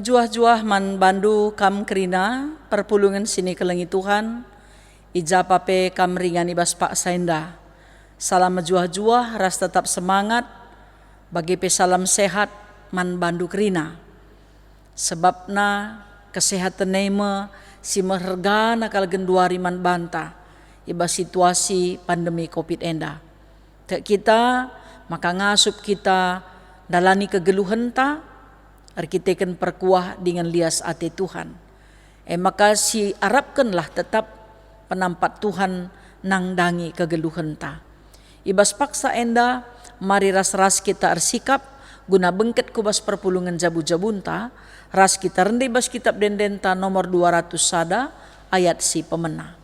Majuah-juah man bandu kam kerina perpulungan sini kelengi Tuhan. Ija pape kam ringan ibas pak sainda. Salam majuah-juah ras tetap semangat. Bagi pe salam sehat man bandu kerina. Sebabna kesehatan nema si meherga nakal genduari man banta. Ibas situasi pandemi COVID enda. Tek kita maka ngasup kita dalani kegeluhan ta. Arkiteken perkuah dengan lias ate Tuhan. Maka si arapkanlah tetap penampat Tuhan nang dangi kegeluhan ta. Ibas paksa enda mari ras-ras kita arsikap guna bengket kubas perpulungan jabu-jabunta. Ras kita rendai bas kitab dendenta nomor 200 sada ayat si pemena.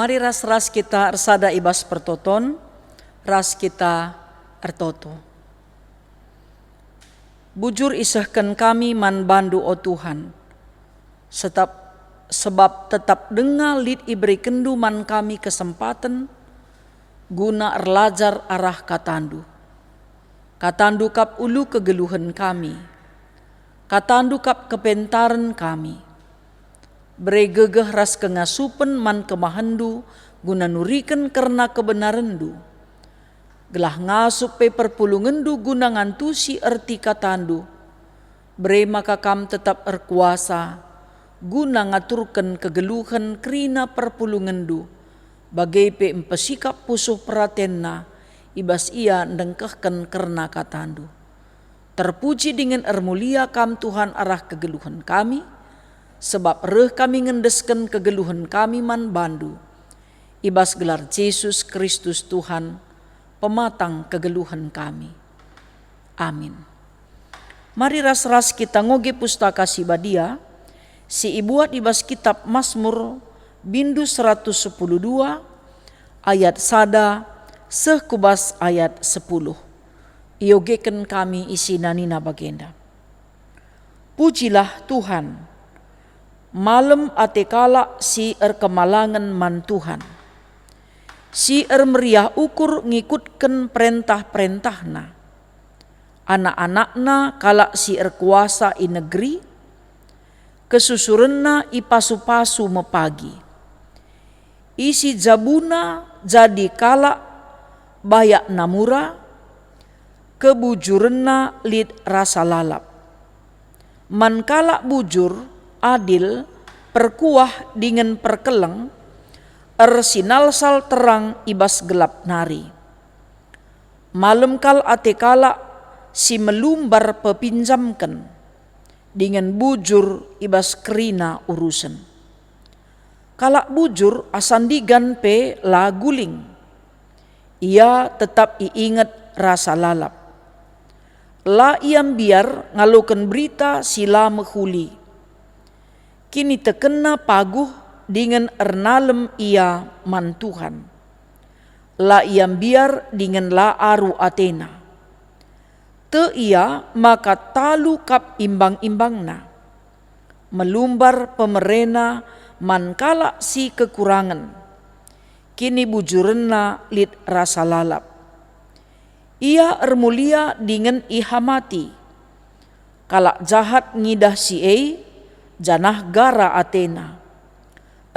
Mari ras-ras kita ersada ibas pertoton, ras kita ertoto. Bujur isahkan kami man bandu o Tuhan, sebab tetap dengar lid iberi kendu man kami kesempatan, guna erlajar arah katandu. Katandu kap ulu kegeluhan kami, katandu kap kepentaran kami. Beregegeh ras kengasupen man kemahandu guna nuriken karena kebenarandu. Gelah ngasup pe perpulungandu guna ngantusi erti katandu. Bre maka kam tetap erkuasa guna ngaturkan kegeluhan kerina perpulungandu. Bagai pe empesikap pusuh peratenna ibas ia ndengkahkan karena katandu. Terpuji dengan ermulia kam Tuhan arah kegeluhan kami. Sebab reh kami ngendesken kegeluhan kami man bandu. Ibas gelar Yesus Kristus Tuhan, pematang kegeluhan kami. Amin. Mari ras-ras kita ngoge pustaka si badia, si ibuat ibas kitab Mazmur bindu 112 ayat sada sekubas ayat 10. Iogeken kami isi nanina bagenda. Pujilah Tuhan. Malam atekala si kemalangan man Tuhan. Si meriah ukur ngikutkan perintah-perintahna. Anak-anakna kala si kuasa i negeri. Kesusurenna i pasu-pasu mepagi. Isi jabuna jadi kala bayak namura. Kebujurenna lid rasa lalap. Man kala bujur adil perkuah dengan perkeleng ersinalsal terang ibas gelap nari. Malam kal atekala si melumbar pepinjamkan dengan bujur ibas kerina urusan. Kalak bujur asandigan pe laguling. Ia tetap iingat rasa lalap. La iam biar ngalokan berita sila mehuli. Kini tekena paguh dengan ernalem ia man Tuhan. La iam biar dengan la aru Athena. Te ia maka talu kap imbang-imbangna. Melumbar pemerena man kala si kekurangan. Kini bujurenna lid rasa lalap. Ia ermulia dengan ihamati. Kalak jahat ngidah si janah gara Athena.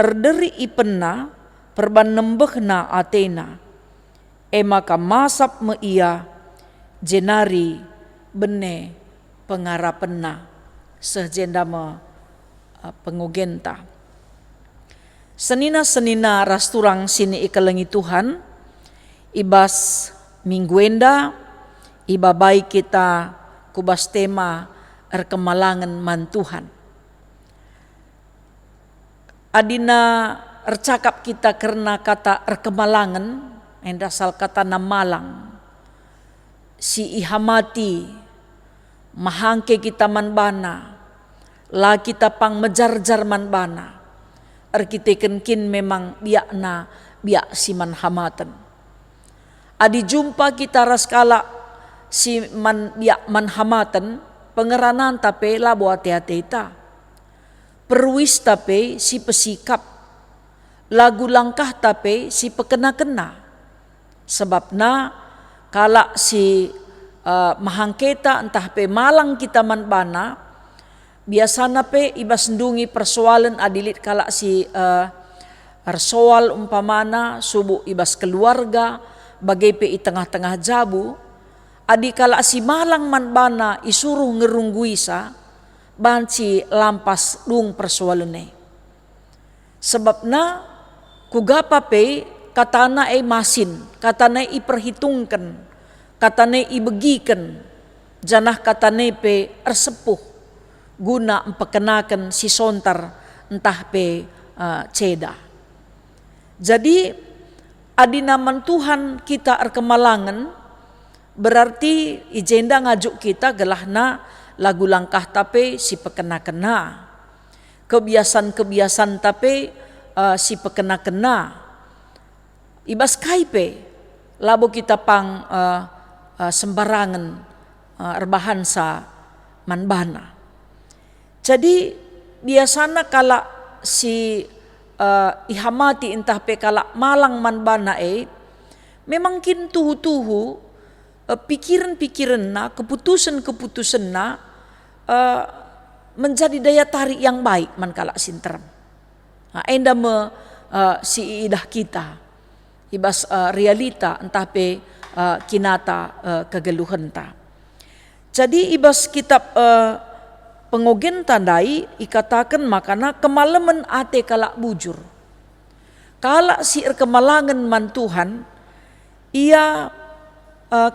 Erderi ipenna perban nembehna Athena. Maka masap me ia jenari bene pengarapenna sejenda pengogenta. Senina rasturang sini ikalengi Tuhan, ibas mingguenda, iba baik kita kubas tema erkemalangan man Tuhan. Adina ercakap kita karena kata erkemalangan, yang dasal kata namalang. Si ihamati, mahangke kita manbana, la kita pang mejarjar manbana. Arkitekenkin memang biak si manhamatan. Adi jumpa kita raskala si biak manhamatan, pengeranan tapi labo hati-hati ita. Perwis tapi si pesikap, lagu langkah tapi si pekena-kena. Sebabna kala si mahangketa entah pe malang kita manbana, biasana pe ibas ndungi persoalan adilit kala si soal umpamana subuh ibas keluarga bagai pe i tengah-tengah jabu, adi kala si malang manbana isuruh ngerungguisa banci lampas dung persoalane. Sebabna kugapa pe katana masin, katana perhitungkan, katana begikan, janah katana pe ersepuh guna empekenakan si sontar entah pe ceda. Jadi adinaman Tuhan kita erkemalangan berarti ijenda ngajuk kita gelahna lagu langkah tape si pekena-kena, kebiasaan-kebiasaan tape si pekena-kena. Ibas kaipe labo kita pang sembarangan erbahansa manbana. Jadi biasana kala si ihamati entah pe kala malang manbana memang kin tuhu-tuhu pikiran-pikiran na, keputusan-keputusan na menjadi daya tarik yang baik man kala sinteram. Enda si idah kita ibas realita entah pe kinata kegeluhan ta. Jadi ibas kitab pengogen tandai ikatakan makana kemalaman ate kala bujur. Kala si kemalangan man Tuhan, ia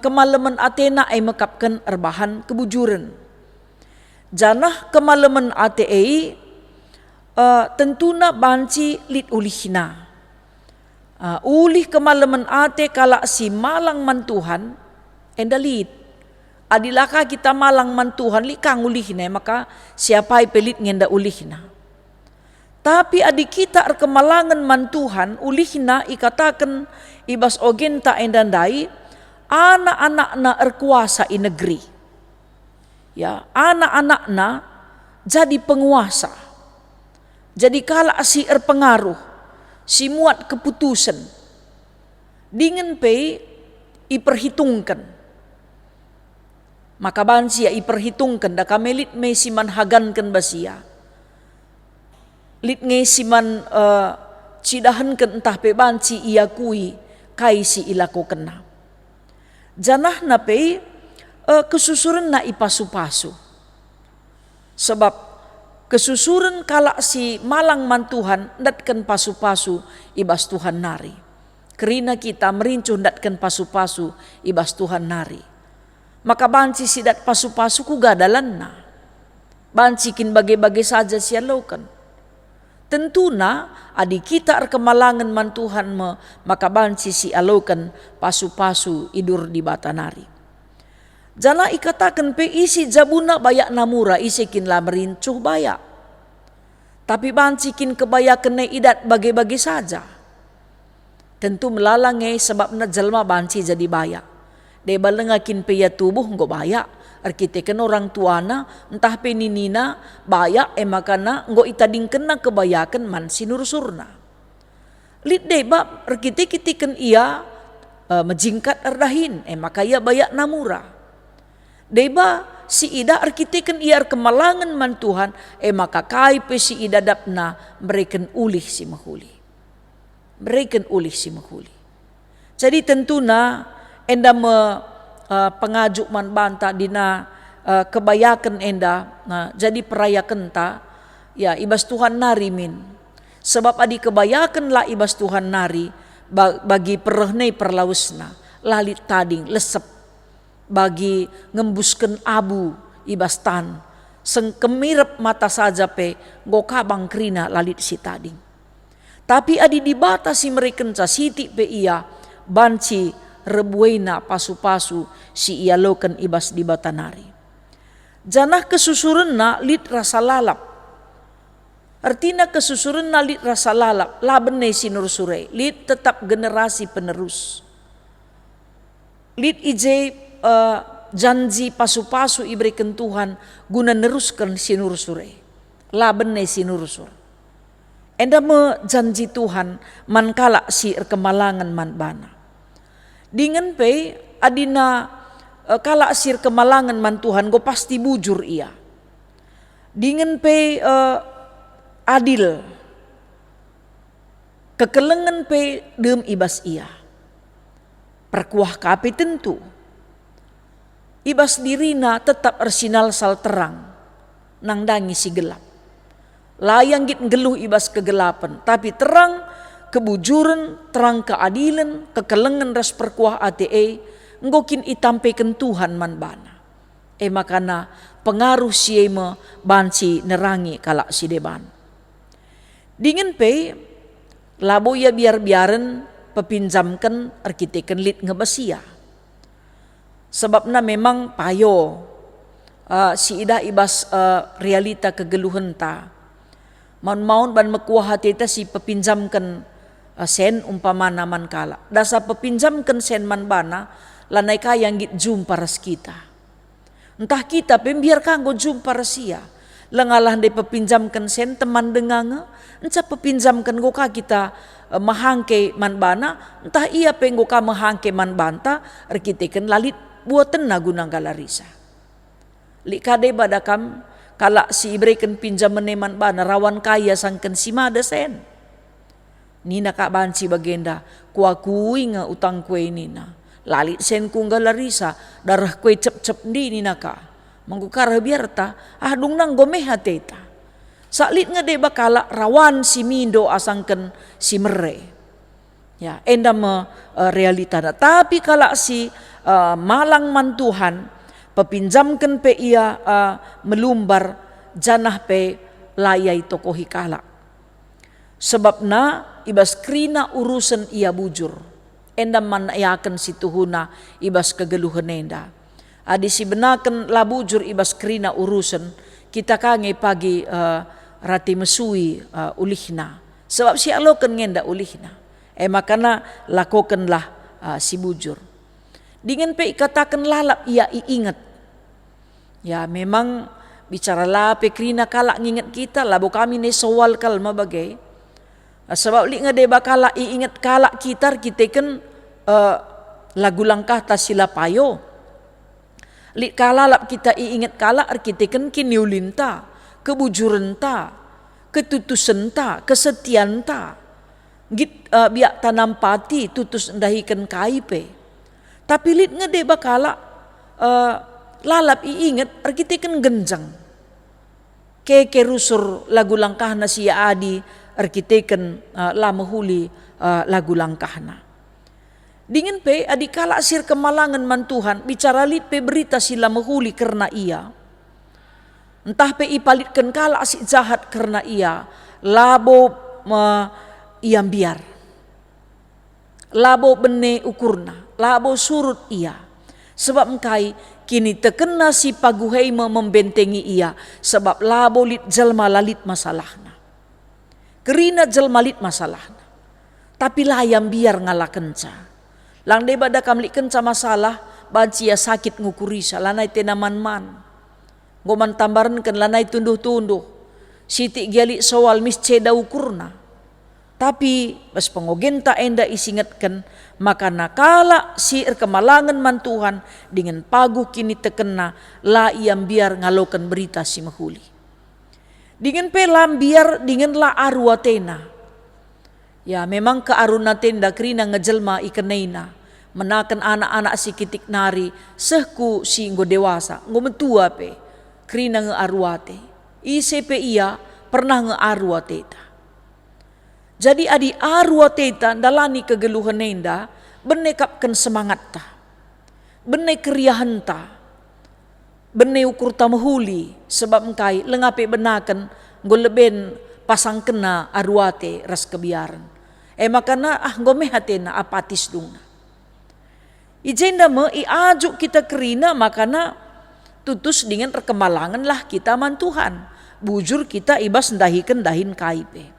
kemalaman atena mekapkan erbahan kebujuran. Janah kemalaman ate tentuna banci lit ulihna. Ulih kemalaman ate kala si malang man Tuhan endalit. Adilaka kita malang man Tuhan li kang ulihna, maka siapa pelit ngenda ulihna. Tapi adik kita kemalangan man Tuhan ulihna ikatakan ibas ogenta endandai anak-anakna erkuasa i negeri. Ya, anak-anakna jadi penguasa. Jadi kala si erpengaruh, si muat keputusan. Dingin pe iperhitungkan. Maka bansi ya iperhitungkan da kamelit me siman hagankan basia. Lit nge siman cidahankan entah pe bansi iakui kai si ilako kena. Janah na pe kesusuran na ipasu-pasu. Sebab kesusuran kala si malang man Tuhan datkan pasu-pasu ibas Tuhan nari. Kerina kita merincuh datkan pasu-pasu ibas Tuhan nari. Maka banci sidat pasu-pasu ku gadalan na. Bancikin bagai-bagai saja siya laukan. Tentuna adi kita kemalangan man Tuhan maka banci si alaukan pasu-pasu idur di batanari. Jana ikatakan pe isi jabuna bayak namura isikin la merincuh bayak. Tapi bancikin kebayakan idat bagai-bagai saja. Tentu melalangai sebab na jalma banci jadi bayak. Deba lengakin pe ya tubuh nggo bayak. Arkiteken orang tuana entah pe ninina bayak makana nggo itadingken na kebayakan man sinursurna. Lid deba arkiteken ia majingkat erdahin maka ia bayak namura. Deba si ida arkiteken ia kemalangan man Tuhan maka kai pe si ida dapna mereken ulih si mahuli. Mereken ulih si mahuli. Jadi tentuna enda pengajuk man banta dina kebayakan enda jadi perayakan ta ya ibas Tuhan nari min. Sebab adi kebayakan lah ibas Tuhan nari bagi perehnai perlausna lalit tading lesep bagi ngembuskan abu ibas tan seng kemirep mata saja pe gokabang krina lalit si tading. Tapi adi dibatasi mereka siti pe ia banci rebuena pasu-pasu si ia loken ibas di batanari. Janah kesusuren na lit rasa lalap. Artinya kesusuren na lit rasa lalap. Laben ne sinur sure. Lit tetap generasi penerus. Lit ije janji pasu-pasu iberikan Tuhan guna neruskan sinur sure. Laben ne sinur sure. Enda me janji Tuhan man kala si kemalangan man bana. Dengan pe adina kala sir kemalangan man Tuhan go pasti bujur ia. Dengan pe adil. Kekelengan pe dem ibas ia. Perkuah kape tentu. Ibas dirina tetap ersinal sal terang. Nang dangi si gelap. Layang git geluh ibas kegelapan. Tapi terang kebujuran, terang keadilan, kekelengan ras perkuah ATE. Ngokin itampekan Tuhan man bana. Makana pengaruh siema banci nerangi kalak si deban. Dingin pe labo ya biar-biaren pepinjamkan arkiteken lit ngebesia. Sebabna memang payo si ida ibas realita kegeluhan ta. Maun-maun ban mekuah hati ta si pepinjamkan sen umpamana man kala. Dasa pepinjamkan sen man bana lanai kayang git jumpa ras kita. Entah kita pembiar kanggo jumpa rasia. Lengalah de pepinjamkan sen teman dengange. Entah pepinjamkan goka kita mahangke man bana. Entah ia penggoka mahangke man banta. Arkiteken lalit buatan na gunang galarisa. Likade badakam kala si ibrekan pinjaman man bana rawan kaya sangken simada sen. Nina kak banci bagenda kuakui nga utang kue nina. Lalit sen kung galarisa darah kue cep-cep di nina ka. Manggukara biarta adung nang gomeh hateta. Saklit nga de bakala rawan si mindo asangken si mere. Ya enda me realita na. Tapi kala si malang man Tuhan pepinjamkan pe ia melumbar janah pe layai tokohi kala. Sebabna ibas krina urusan ia bujur. Enda man ayakan si tuhuna ibas kegeluhan enda. Adi si benakan labujur ibas krina urusan kita kange pagi rati mesui ulihna. Sebab si alokan ngenda ulihna. Makana lakokanlah si bujur. Dengan pe katakan lalap ia iingat. Ya memang bicara la pe krina kalak ngingat kita labo kami ne sawal kalma bagai. Sebab li ngade bakala iingat kalak kita kan lagu langkah tasila payo. Li kalalap kita iingat kalak arkiteken kiniulinta, kebujurenta, ketutusenta, kesetianta. Git biak tanam pati tutus ndahikan kaipe. Tapi lit ngede bakala lalap iingat arkiteken genjang. Ke rusur lagu langkah na siya adi arkiteken lamahuli lagu langkahna. Dingin pe adikala sir kemalangan man Tuhan bicara lit pe berita sila mahuli karena ia. Entah pe ipalitkan kala si jahat karena ia labo iam biar. Labo bene ukurna, labo surut ia. Sebab engkai kini tekena si paguheima membentengi ia sebab labo lit jelma lalit masalahna. Kerina jelma lit masalahna. Tapi layam biar ngalakenca. Lang de bada kamlik kenca masalah banci ya sakit ngukurisa lanai tenaman man. Goman tambaran kan lanai tunduh-tunduh. Siti gali soal misceda ukurna. Tapi pas pengogenta enda isingatkan maka nakala si kemalangan man Tuhan dengan pagu kini tekena la iam biar ngalokan berita si mahuli. Dengan pelam biar dengan la arwatena. Ya memang kearuna tenda krina ngejelma ikenaina. menakan anak-anak si kitik nari sehku si nggo dewasa nggo mentua pe krina nge arwate ise pe ia pernah nge arwate ta. Jadi adi arwate ta dalani kegeluhan nenda benekapkan semangat ta, bene keriahan ta, bene ukur ta mahuli sebab engkai lengape benakan nggo leben pasang kena arwate ras kebiaran. Makana nggo mehatena apatis dungna. Ijenda me ajuk kita kerina makana tutus dengan rekemalangan lah kita man Tuhan. Bujur kita ibas ndahikan dahin kaipe.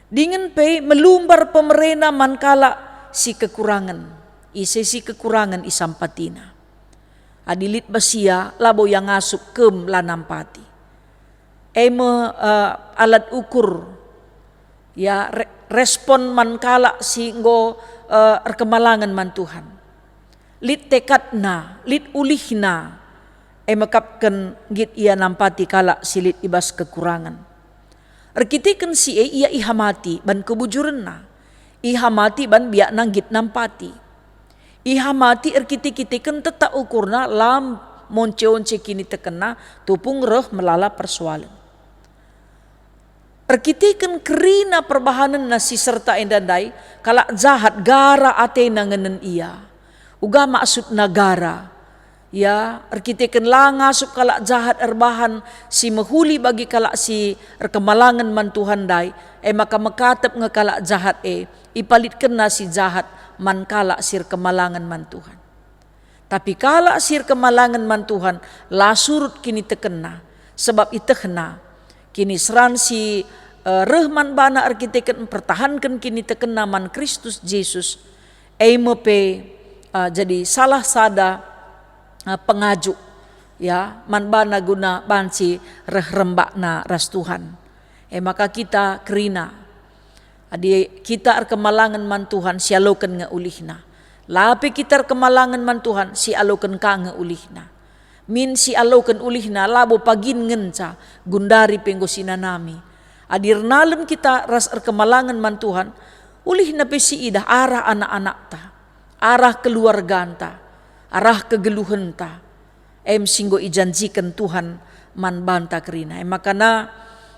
Dengan pe melumbar pemerena mankala si kekurangan. Ise si kekurangan isampatina. Adilit basia labo yang ngasuk kem lanampati. Alat ukur ya respon mankala si nggo rekemalangan man Tuhan. Lit tekadna, lit ulihna makapkan git ia nampati kala silit ibas kekurangan. Erkitikan si ia ihamati ban kebujurenna. Ihamati ban biak nanggit nampati. Ihamati erkiti-kitikan tetap ukurna lam monce-once kini tekena tupung reh melala persoalan. Erkitikan kerina perbahanan nasi serta endandai kala jahat gara atena ngenen ia. Uga maksud negara. Ya, erkitikan langa sup kala jahat erbahan si mahuli bagi kala si erkemalangan man Tuhan dai. Maka mekatep ngekala jahat ipalit kena si jahat man kala sir kemalangan man Tuhan. Tapi kala sir kemalangan man Tuhan la surut kini tekena sebab itehna kini seran si rehman bana arkiteken mempertahankan kini tekena man Kristus Yesus mepe jadi salah sada pengajuk ya man bana guna bansi reh rembakna ras Tuhan. Maka kita kerina adi kita kemalangan man Tuhan si alokan nga ulihna. Lapi kita kemalangan man Tuhan si alokan ka nga ulihna. Min si alokan ulihna labo pagin ngenca gundari penggo sinanami. Adir nalem kita ras kemalangan man Tuhan ulihna pe si idah arah anak-anak ta, arah keluarga ta, arah kegeluhan ta. Singgo ijanjikan Tuhan man banta kerina. Makana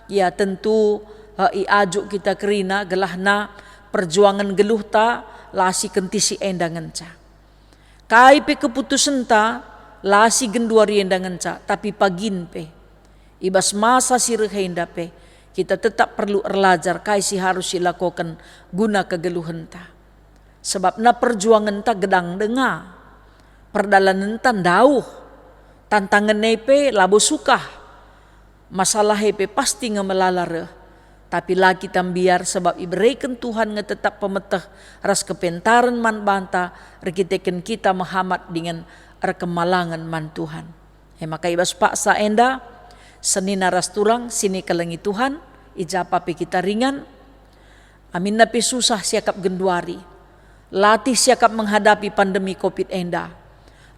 ya tentu iajuk kita kerina gelahna perjuangan geluh ta lasi kentisi endangan ca. Kaipe keputusan ta lasi genduari endangan ca tapi pagin pe. Ibas masa sirehenda pe kita tetap perlu erlajar kai si harus dilakukan guna kegeluhan ta. Sebab na perjuangan ta gedang denga. Perdalanan ta dauh. Tantangan nepe labo sukah. Masalah hepe pasti ngemelalare. Tapi lagi tambiar sebab iberikan Tuhan nge tetap pemeteh ras kepentaran man banta rekiteken kita Muhammad dengan rekemalangan man Tuhan. Maka ibas paksa enda senina ras turang sini kelengi Tuhan ijapa pe kita ringan. Amin napi susah siakap genduari. Latih siakap menghadapi pandemi Covid enda.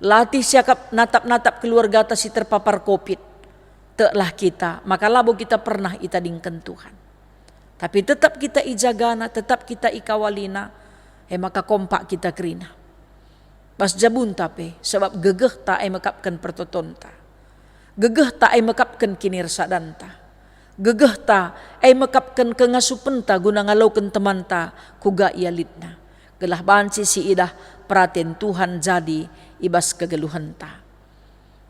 Latih siakap natap-natap keluarga ta si terpapar Covid. Teklah kita, maka labo kita pernah itadingkan Tuhan. Tapi tetap kita ijagana, tetap kita ikawalina, maka kompak kita kerina. Pas jabun tape, sebab gegeh ta mekapkan pertoton ta. Gegeh ta mekapkan kinirsa dan ta. Gegeh ta mekapkan kengasupen ta guna ngalaukan teman ta kuga ialitna. Gelah banci si idah perhatian Tuhan jadi ibas kegeluhan ta.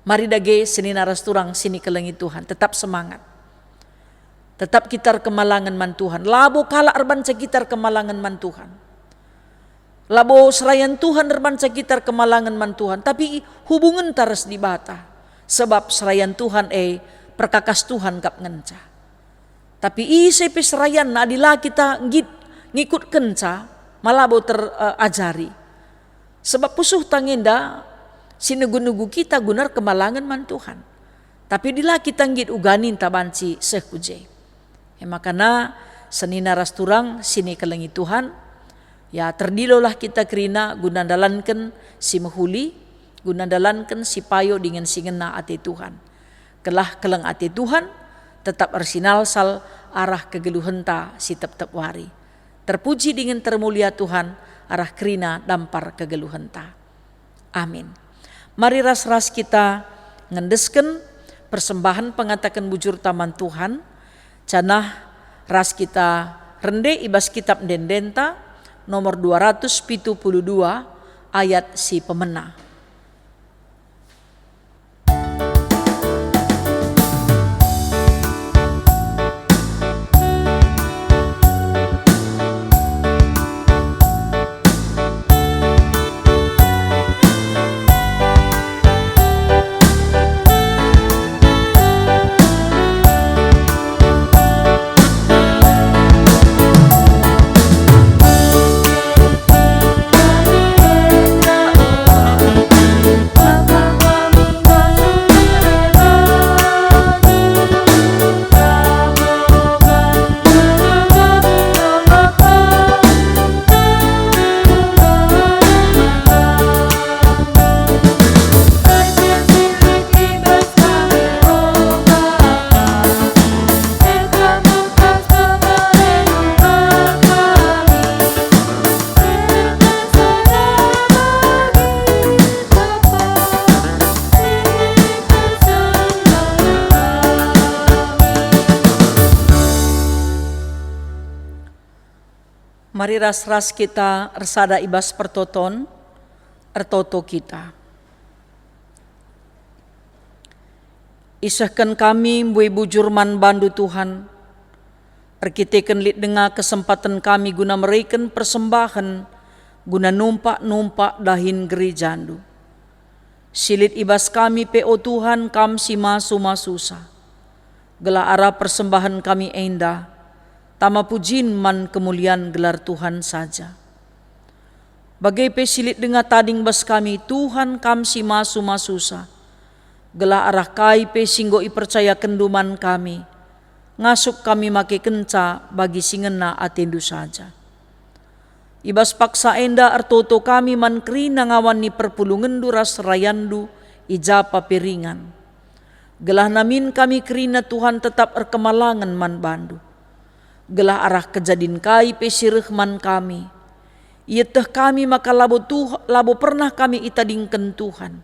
Mari dage senina ras turang sini kelengi Tuhan, tetap semangat. Tetap kita kemalangan man Tuhan. Labo kala erbanca kita kemalangan man Tuhan. Labo serayan Tuhan erbanca kita kemalangan man Tuhan. Tapi hubungan taras di bata. Sebab serayan Tuhan perkakas Tuhan kap ngenca. Tapi isepe serayan na adila kita ngikut kenca malabo terajari. Sebab pusuh tangenda sinugu-nugu kita gunar kemalangan man Tuhan. Tapi dila kita ngit uganin tabanci sekuje. Makana senina ras turang sini kelengi Tuhan. Ya terdilolah kita kerina guna dalankan si mahuli, guna dalankan si payo dengan si ngena ati Tuhan. Kelah keleng ati Tuhan tetap arsinal sal arah kegeluhan ta si tep-tep wari. Terpuji dengan termulia Tuhan arah kerina dampar kegeluhan ta. Amin. Mari ras-ras kita ngendesken persembahan pengatakan bujur taman Tuhan. Canah ras kita rende ibas kitab dendenta nomor 272 ayat si pemena. Mari ras-ras kita resada ibas pertoton, ertoto kita. Isahkan kami mbui bujur man bandu Tuhan, erkiteken lit dengar kesempatan kami guna mereken persembahan, guna numpak-numpak dahin gerijandu. Silit ibas kami o Tuhan kam si masu-masusa. Gela arah persembahan kami endah, tama pujin man kemuliaan gelar Tuhan saja. Bagai pesilit dengar tading bas kami, Tuhan kam si masu-masusa. Gela arah kai pesinggo ipercaya kenduman kami. Ngasuk kami make kenca bagi singena atendu saja. Ibas paksa enda artoto kami man krina ngawan ni perpulungendu ras rayandu ijapa piringan. Gelah namin kami krina Tuhan tetap erkemalangan man bandu. Gelah arah kejadin kai pesireh man kami. Ieteh kami maka labo pernah kami itadingken Tuhan.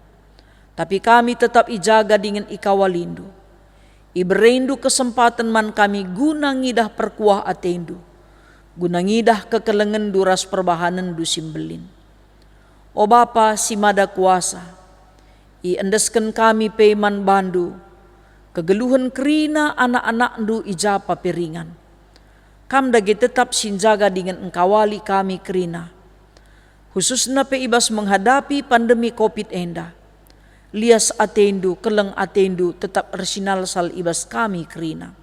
Tapi kami tetap ijaga dengan ikawalindu. Iberendu kesempatan man kami guna ngidah perkuah atendu. Guna ngidah kekelengan duras perbahanan du simbelin. O Bapa si mada kuasa, iendesken kami peman bandu. Kegeluhan kerina anak-anak du ijapa piringan. Kam dagi tetap sinjaga dengan engkawali kami kerina. Khususnya pe ibas menghadapi pandemi COVID enda. Lias atendu, keleng atendu tetap ersinal sal ibas kami kerina.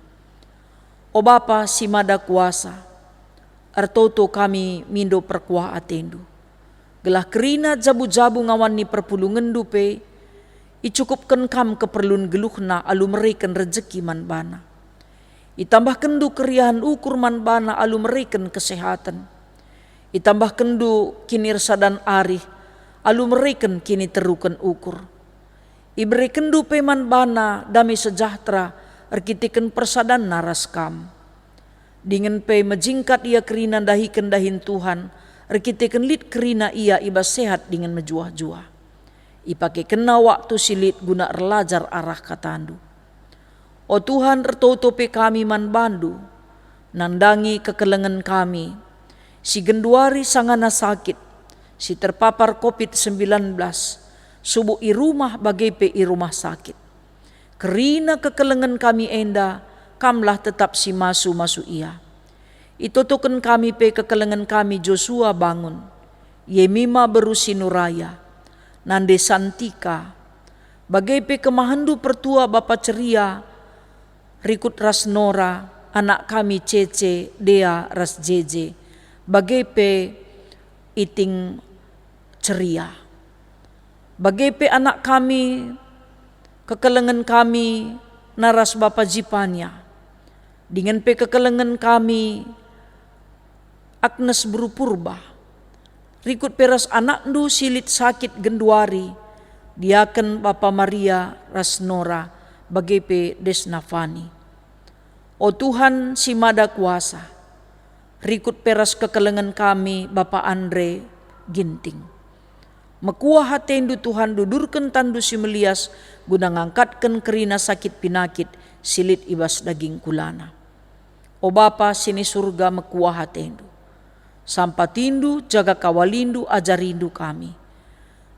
O Bapa si mada kuasa, artoto kami mindo perkuah atendu. Gelah kerina jabu-jabu ngawan ni perpulungan dupe, icukupkan kam keperluan geluhna alu mereken rezeki man bana. Itambah kendu keriahan ukur man bana alu mereken kesehatan. Itambah kendu kini resadan arih alu mereken kini terukan ukur. Iberi kendu peman bana damai sejahtera erkitiken persadan naras kam. Dengan pe mejingkat ia kerina dahi kendahin Tuhan erkitiken lit kerina ia ibas sehat dengan mejuah-juah. Ipake kena waktu silit guna erlajar arah katandu. O Tuhan ertotope kami man bandu, nandangi kekelengan kami, si genduari sangana sakit, si terpapar COVID-19, subuh i rumah bagai pe i rumah sakit. Kerina kekelengan kami enda, kamlah tetap si masu-masu ia. Itotoken kami pe kekelengan kami Joshua bangun, Yemima berusi Nuraya, Nande Santika, bagai pe kemahandu pertua Bapa ceria, Rikut ras Nora, anak kami Cece, Dea ras Jeje, bagai pe iting ceria. Bagai pe anak kami, kekelengan kami, naras Bapa Jipanya. Dengan pe kekelengan kami, Agnes Berupurba. Rikut peras anak ndu silit sakit genduari, diaken Bapa Maria ras Nora, bagai pe Desnafani. O Tuhan si mada kuasa, rikut peras kekelengan kami Bapa Andre, ginting. Mekuah hatendu Tuhan dudurkan tandu si melias guna ngangkatkan kerina sakit pinakit silit ibas daging kulana. O Bapa sini surga mekuah hatendu. Sampatindu jaga kawalindu ajarindu kami.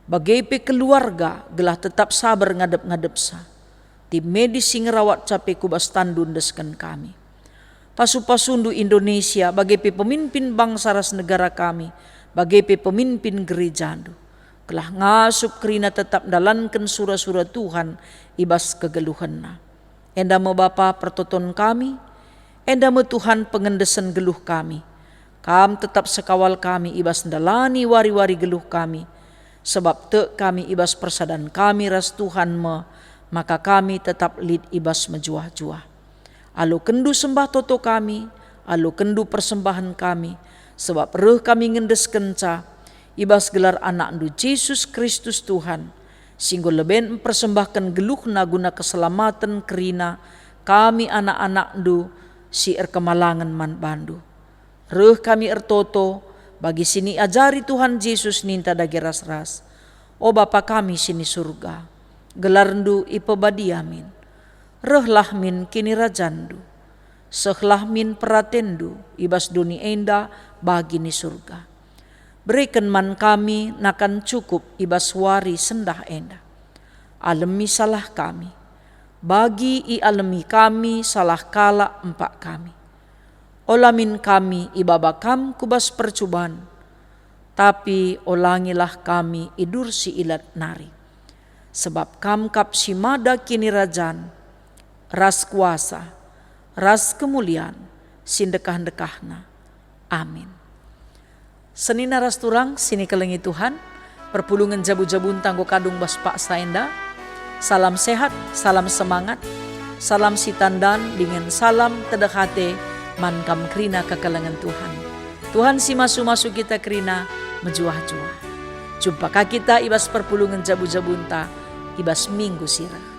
Bagai keluarga gelah tetap sabar ngadep-ngadep sa. Tim medis sing rawat capek kubas tandun desken kami. Pasu-pasundu Indonesia bagai pemimpin bangsa ras negara kami. Bagai pemimpin gerejandu. Kelah ngasup kerina tetap dalankan surah-surah Tuhan ibas kegeluhanna. Enda me Bapa pertoton kami, enda me Tuhan pengendesan geluh kami. Kam tetap sekawal kami ibas dalani wari-wari geluh kami. Sebab te kami ibas persadan kami ras Tuhan me, maka kami tetap lid ibas menjuah-juah. Alu kendu sembah toto kami, alu kendu persembahan kami, sebab reh kami ngendes kenca, ibas gelar anak ndu Yesus Kristus Tuhan, singgo leben mempersembahkan geluhna guna keselamatan kerina kami anak-anak ndu si kemalangan man bandu. Reh kami ertoto bagi sini ajari Tuhan Yesus ninta dagi ras-ras. O Bapa kami sini surga, gelar ndu ipebadiamin. Rehlah min kini rajandu, sehlah min peratendu ibas duni enda bagi ni surga. Berikan man kami nakan cukup ibas wari sendah enda. Alemi salah kami. Bagi i alemi kami salah kala empak kami. Olamin kami ibabakam kubas percubaan. Tapi olangilah kami idur si ilat nari. Sebab kam kap si mada kini rajan. Ras kuasa. Ras kemuliaan. Sindekah-dekahna. Amin. Senina ras turang sini kelengi Tuhan, perpulungan jabu-jabun tanggo kadung bas pak saenda. Salam sehat, salam semangat, salam sitandan dengan salam tedekate man kam krina kekelengan Tuhan. Tuhan si masu-masu kita krina menjuah-juah. Jumpa kita ibas perpulungan jabu-jabunta ibas minggu sirah.